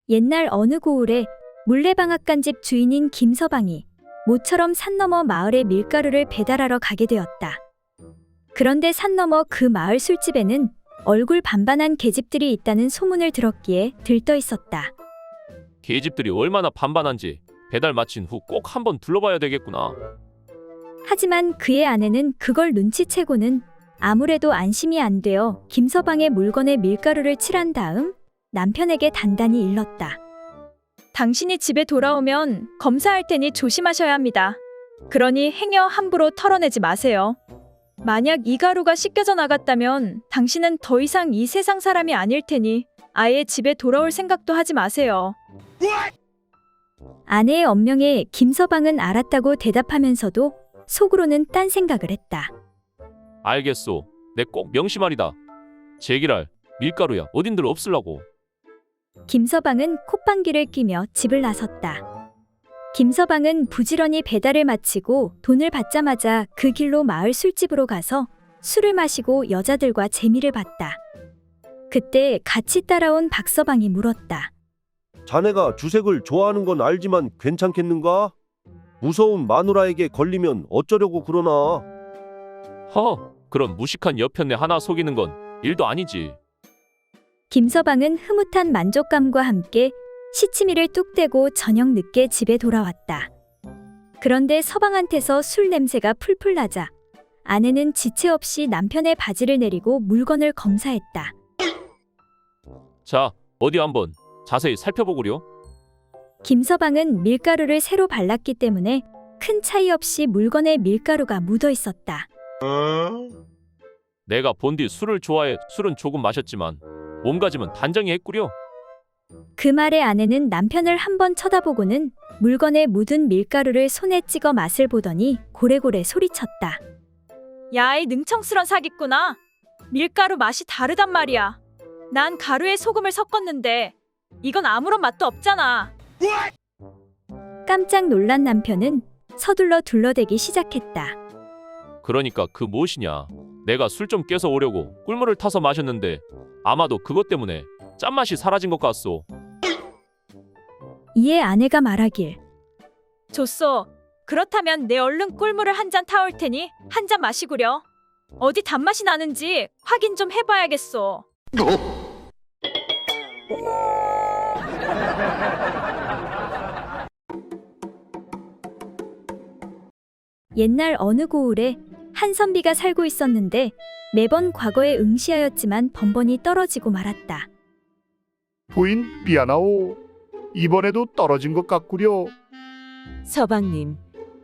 옛날 어느 고을에 물레방앗간집 주인인 김서방이 모처럼 산 너머 마을에 밀가루를 배달하러 가게 되었다. 그런데 산 너머 그 마을 술집에는 얼굴 반반한 계집들이 있다는 소문을 들었기에 들떠 있었다. 계집들이 얼마나 반반한지 배달 마친 후 꼭 한번 둘러봐야 되겠구나. 하지만 그의 아내는 그걸 눈치채고는 아무래도 안심이 안 되어 김서방의 물건에 밀가루를 칠한 다음 남편에게 단단히 일렀다. 당신이 집에 돌아오면 검사할 테니 조심하셔야 합니다. 그러니 행여 함부로 털어내지 마세요. 만약 이 가루가 씻겨져 나갔다면 당신은 더 이상 이 세상 사람이 아닐 테니 아예 집에 돌아올 생각도 하지 마세요. 아내의 엄명에 김서방은 알았다고 대답하면서도 속으로는 딴 생각을 했다. 알겠소. 내 꼭 명심하리다. 제기랄 밀가루야 어딘들 없을라고. 김서방은 콧방귀를 뀌며 집을 나섰다. 김서방은 부지런히 배달을 마치고 돈을 받자마자 그 길로 마을 술집으로 가서 술을 마시고 여자들과 재미를 봤다. 그때 같이 따라온 박서방이 물었다. 자네가 주색을 좋아하는 건 알지만 괜찮겠는가? 무서운 마누라에게 걸리면 어쩌려고 그러나? 그런 무식한 여편네 하나 속이는 건 일도 아니지. 김서방은 흐뭇한 만족감과 함께 시치미를 뚝 떼고 저녁 늦게 집에 돌아왔다. 그런데 서방한테서 술 냄새가 풀풀 나자 아내는 지체 없이 남편의 바지를 내리고 물건을 검사했다. 자, 어디 한번 자세히 살펴보구려. 김서방은 밀가루를 새로 발랐기 때문에 큰 차이 없이 물건에 밀가루가 묻어 있었다. 내가 본디 술을 좋아해 술은 조금 마셨지만 몸가짐은 단정히 했구려. 그 말에 아내는 남편을 한번 쳐다보고는 물건에 묻은 밀가루를 손에 찍어 맛을 보더니 고래고래 소리쳤다. 야, 이 능청스런 사기꾼아. 밀가루 맛이 다르단 말이야. 난 가루에 소금을 섞었는데 이건 아무런 맛도 없잖아. 깜짝 놀란 남편은 서둘러 둘러대기 시작했다. 그러니까 그 무엇이냐. 내가 술 좀 깨서 오려고 꿀물을 타서 마셨는데 아마도 그것 때문에 짠맛이 사라진 것 같소. 이에 아내가 말하길. 좋소. 그렇다면 내 얼른 꿀물을 한 잔 타올 테니 한 잔 마시구려. 어디 단맛이 나는지 확인 좀 해봐야겠소. 옛날 어느 고을에 한 선비가 살고 있었는데 매번 과거에 응시하였지만 번번이 떨어지고 말았다. 부인 미안하오. 이번에도 떨어진 것 같구려. 서방님,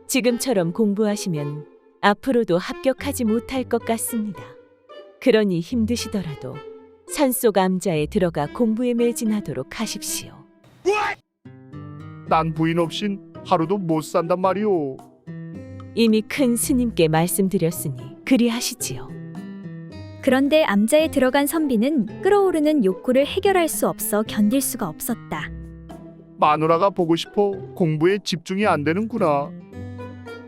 지금처럼 공부하시면 앞으로도 합격하지 못할 것 같습니다. 그러니 힘드시더라도 산속 암자에 들어가 공부에 매진하도록 하십시오. 난 부인 없인 하루도 못 산단 말이오. 이미 큰 스님께 말씀드렸으니 그리하시지요. 그런데 암자에 들어간 선비는 끓어오르는 욕구를 해결할 수 없어 견딜 수가 없었다. 마누라가 보고 싶어 공부에 집중이 안 되는구나.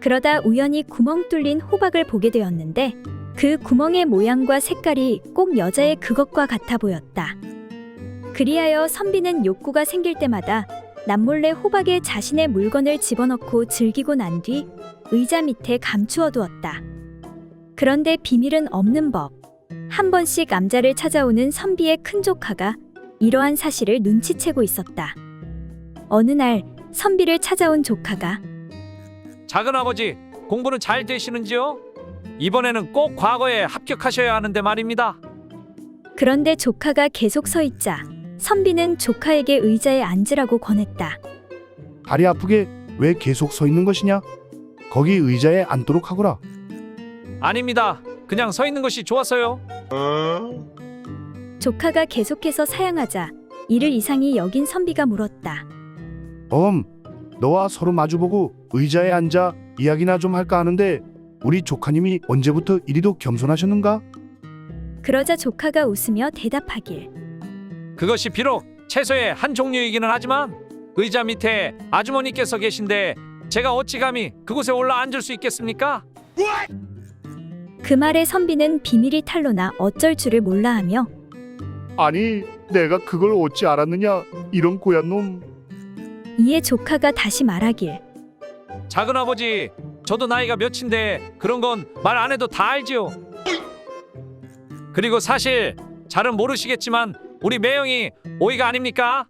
그러다 우연히 구멍 뚫린 호박을 보게 되었는데 그 구멍의 모양과 색깔이 꼭 여자의 그것과 같아 보였다. 그리하여 선비는 욕구가 생길 때마다 남몰래 호박에 자신의 물건을 집어넣고 즐기고 난 뒤 의자 밑에 감추어 두었다. 그런데 비밀은 없는 법. 한 번씩 암자를 찾아오는 선비의 큰 조카가 이러한 사실을 눈치채고 있었다. 어느 날 선비를 찾아온 조카가 작은아버지, 공부는 잘 되시는지요? 이번에는 꼭 과거에 합격하셔야 하는데 말입니다. 그런데 조카가 계속 서 있자 선비는 조카에게 의자에 앉으라고 권했다. 다리 아프게 왜 계속 서 있는 것이냐? 거기 의자에 앉도록 하거라. 아닙니다. 그냥 서 있는 것이 좋았어요. 조카가 계속해서 사양하자 이를 이상히 여긴 선비가 물었다. 너와 서로 마주보고 의자에 앉아 이야기나 좀 할까 하는데 우리 조카님이 언제부터 이리도 겸손하셨는가? 그러자 조카가 웃으며 대답하길. 그것이 비록 채소의 한 종류이기는 하지만 의자 밑에 아주머니께서 계신데 제가 어찌 감히 그곳에 올라 앉을 수 있겠습니까? 그 말에 선비는 비밀이 탄로나 어쩔 줄을 몰라하며 아니, 내가 그걸 어찌 알았느냐? 이런 고얀 놈. 이에 조카가 다시 말하길. 작은아버지, 저도 나이가 몇인데 그런 건 말 안 해도 다 알지요. 그리고 사실 잘은 모르시겠지만 우리 매형이 오이가 아닙니까?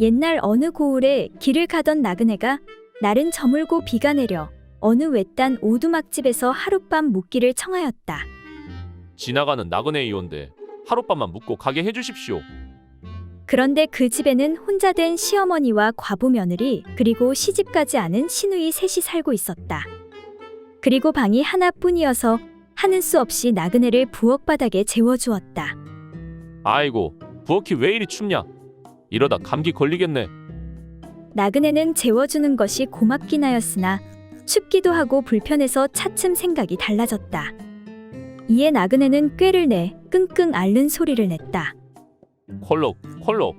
옛날 어느 고을에 길을 가던 나그네가 날은 저물고 비가 내려 어느 외딴 오두막집에서 하룻밤 묵기를 청하였다. 지나가는 나그네이온데 하룻밤만 묵고 가게 해주십시오. 그런데 그 집에는 혼자 된 시어머니와 과부 며느리 그리고 시집가지 않은 시누이 셋이 살고 있었다. 그리고 방이 하나뿐이어서 하는 수 없이 나그네를 부엌바닥에 재워주었다. 아이고, 부엌이 왜 이리 춥냐? 이러다 감기 걸리겠네. 나그네는 재워주는 것이 고맙긴 하였으나 춥기도 하고 불편해서 차츰 생각이 달라졌다. 이에 나그네는 꾀를 내 끙끙 앓는 소리를 냈다. 콜록 콜록.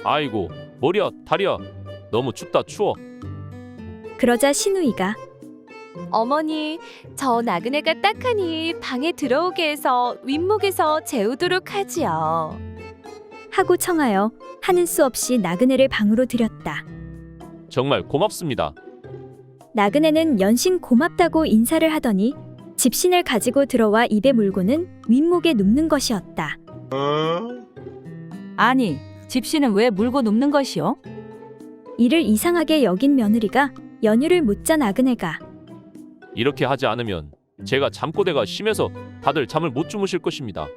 아이고, 머리야 다리야. 너무 춥다 추워. 그러자 시누이가 어머니, 저 나그네가 딱하니 방에 들어오게 해서 윗목에서 재우도록 하지요. 하고 청하여 하는 수 없이 나그네를 방으로 들였다. 정말 고맙습니다. 나그네는 연신 고맙다고 인사를 하더니 집신을 가지고 들어와 입에 물고는 윗목에 눕는 것이었다. 아니, 집시는 왜 물고 눕는 것이요? 이를 이상하게 여긴 며느리가 연유를 묻자 나그네가 이렇게 하지 않으면 제가 잠꼬대가 심해서 다들 잠을 못 주무실 것입니다.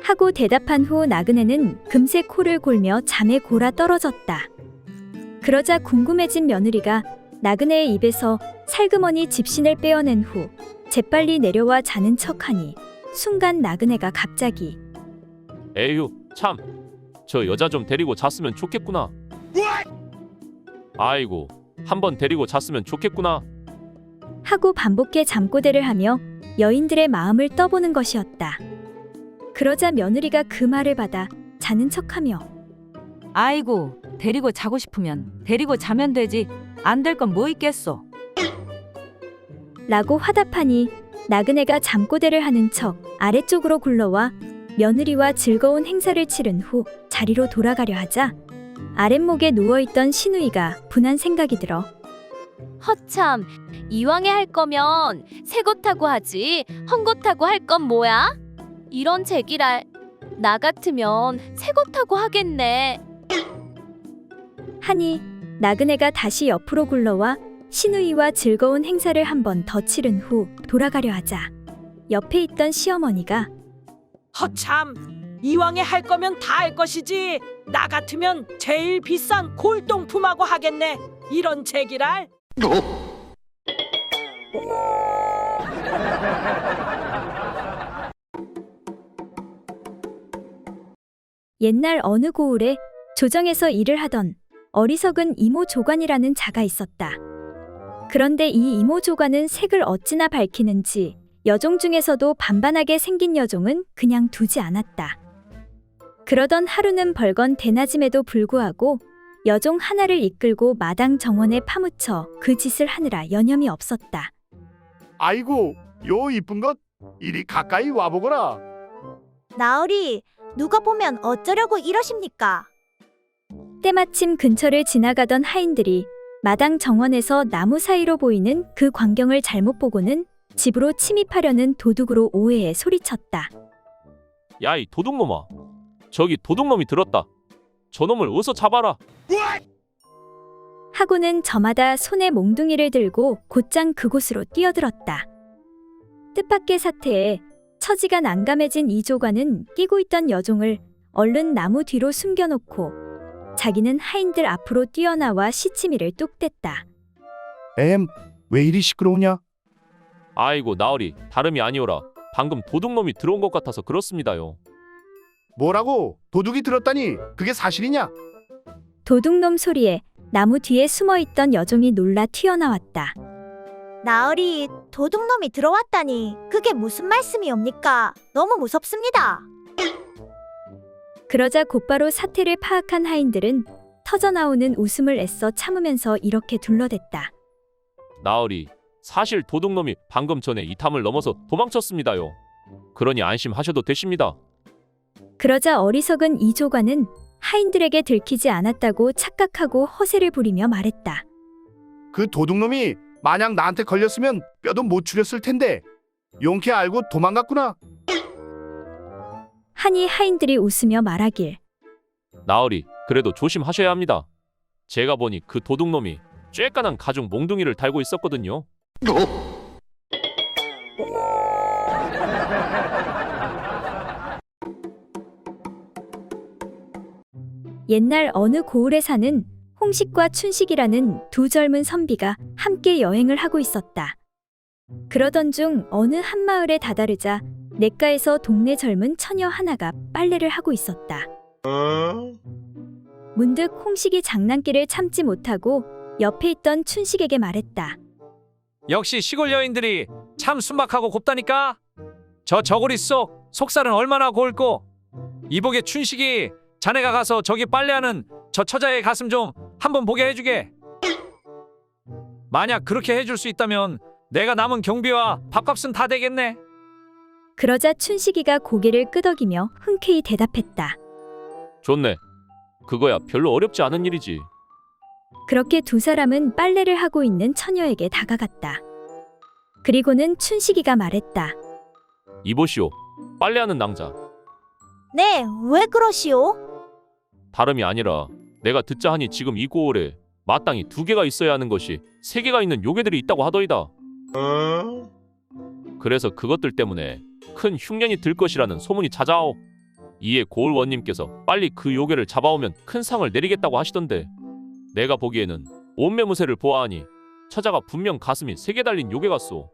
하고 대답한 후 나그네는 금세 코를 골며 잠에 골아 떨어졌다. 그러자 궁금해진 며느리가 나그네의 입에서 살그머니 집신을 빼어낸 후 재빨리 내려와 자는 척하니 순간 나그네가 갑자기 에휴, 참. 저 여자 좀 데리고 잤으면 좋겠구나. 아이고, 한번 데리고 잤으면 좋겠구나. 하고 반복해 잠꼬대를 하며 여인들의 마음을 떠보는 것이었다. 그러자 며느리가 그 말을 받아 자는 척하며 아이고, 데리고 자고 싶으면 데리고 자면 되지. 안 될 건 뭐 있겠소? 라고 화답하니 나그네가 잠꼬대를 하는 척 아래쪽으로 굴러와 며느리와 즐거운 행사를 치른 후 자리로 돌아가려 하자 아랫목에 누워있던 시누이가 분한 생각이 들어 허참, 이왕에 할 거면 새 것하고 하지 헝것하고 할 건 뭐야? 이런 제기랄, 나 같으면 새 것하고 하겠네. 하니 나그네가 다시 옆으로 굴러와 시누이와 즐거운 행사를 한 번 더 치른 후 돌아가려 하자 옆에 있던 시어머니가 허참, 이왕에 할 거면 다 할 것이지. 나 같으면 제일 비싼 골동품하고 하겠네. 이런 제기랄. 옛날 어느 고을에 조정에서 일을 하던 어리석은 이모 조관이라는 자가 있었다. 그런데 이 이모 조관은 색을 어찌나 밝히는지 여종 중에서도 반반하게 생긴 여종은 그냥 두지 않았다. 그러던 하루는 벌건 대낮임에도 불구하고 여종 하나를 이끌고 마당 정원에 파묻혀 그 짓을 하느라 여념이 없었다. 아이고, 요 이쁜 것 이리 가까이 와보거라. 나으리, 누가 보면 어쩌려고 이러십니까? 때마침 근처를 지나가던 하인들이 마당 정원에서 나무 사이로 보이는 그 광경을 잘못 보고는 집으로 침입하려는 도둑으로 오해해 소리쳤다. 야, 이 도둑놈아. 저기 도둑놈이 들었다. 저놈을 어서 잡아라. 하고는 저마다 손에 몽둥이를 들고 곧장 그곳으로 뛰어들었다. 뜻밖의 사태에 처지가 난감해진 이 조관은 끼고 있던 여종을 얼른 나무 뒤로 숨겨놓고 자기는 하인들 앞으로 뛰어나와 시치미를 뚝 뗐다. 왜 이리 시끄러우냐? 아이고, 나으리, 다름이 아니오라. 방금 도둑놈이 들어온 것 같아서 그렇습니다요. 뭐라고? 도둑이 들었다니 그게 사실이냐? 도둑놈 소리에 나무 뒤에 숨어있던 여종이 놀라 튀어나왔다. 나으리, 도둑놈이 들어왔다니 그게 무슨 말씀이옵니까? 너무 무섭습니다. 그러자 곧바로 사태를 파악한 하인들은 터져나오는 웃음을 애써 참으면서 이렇게 둘러댔다. 나으리, 사실 도둑놈이 방금 전에 이 탐을 넘어서 도망쳤습니다요. 그러니 안심하셔도 되십니다. 그러자 어리석은 이조관은 하인들에게 들키지 않았다고 착각하고 허세를 부리며 말했다. 그 도둑놈이 만약 나한테 걸렸으면 뼈도 못 추렸을 텐데 용케 알고 도망갔구나. 하니 하인들이 웃으며 말하길. 나으리, 그래도 조심하셔야 합니다. 제가 보니 그 도둑놈이 쬐깐한 가죽 몽둥이를 달고 있었거든요. 옛날 어느 고을에 사는 홍식과 춘식이라는 두 젊은 선비가 함께 여행을 하고 있었다. 그러던 중 어느 한마을에 다다르자 냇가에서 동네 젊은 처녀 하나가 빨래를 하고 있었다. 문득 홍식이 장난기를 참지 못하고 옆에 있던 춘식에게 말했다. 역시 시골 여인들이 참 순박하고 곱다니까. 저 저고리 속 속살은 얼마나 고울꼬. 이복의 춘식이 자네가 가서 저기 빨래하는 저 처자의 가슴 좀 한번 보게 해주게. 만약 그렇게 해줄 수 있다면 내가 남은 경비와 밥값은 다 되겠네. 그러자 춘식이가 고개를 끄덕이며 흔쾌히 대답했다. 좋네. 그거야 별로 어렵지 않은 일이지. 그렇게 두 사람은 빨래를 하고 있는 처녀에게 다가갔다. 그리고는 춘식이가 말했다. 이보시오, 빨래하는 낭자. 네, 왜 그러시오? 다름이 아니라 내가 듣자 하니 지금 이 고을에 마땅히 2개가 있어야 하는 것이 3개가 있는 요괴들이 있다고 하더이다. 그래서 그것들 때문에 큰 흉년이 들 것이라는 소문이 자자하오. 이에 고을 원님께서 빨리 그 요괴를 잡아오면 큰 상을 내리겠다고 하시던데, 내가 보기에는 온매무새를 보아하니 처자가 분명 가슴이 3개 달린 요괴 같소.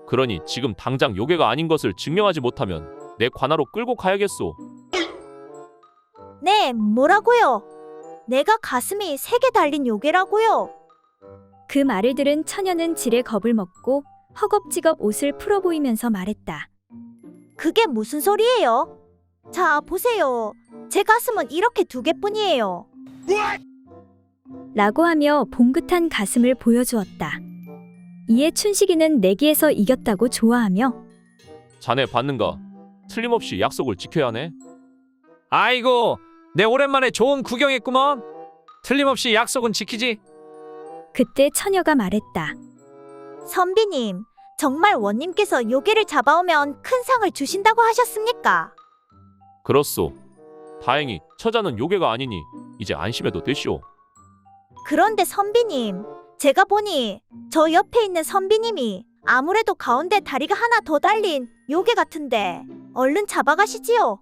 그러니 지금 당장 요괴가 아닌 것을 증명하지 못하면 내 관하로 끌고 가야겠소. 네, 뭐라고요? 내가 가슴이 3개 달린 요괴라고요? 그 말을 들은 처녀는 지레 겁을 먹고 허겁지겁 옷을 풀어 보이면서 말했다. 그게 무슨 소리예요? 자, 보세요. 제 가슴은 이렇게 2개뿐이에요. 라고 하며 봉긋한 가슴을 보여주었다. 이에 춘식이는 내기에서 이겼다고 좋아하며 자네 받는가? 틀림없이 약속을 지켜야 하네. 아이고, 내 오랜만에 좋은 구경했구먼. 틀림없이 약속은 지키지. 그때 처녀가 말했다. 선비님, 정말 원님께서 요괴를 잡아오면 큰 상을 주신다고 하셨습니까? 그렇소. 다행히 처자는 요괴가 아니니 이제 안심해도 되시오. 그런데 선비님, 제가 보니 저 옆에 있는 선비님이 아무래도 가운데 다리가 하나 더 달린 요괴 같은데 얼른 잡아가시지요.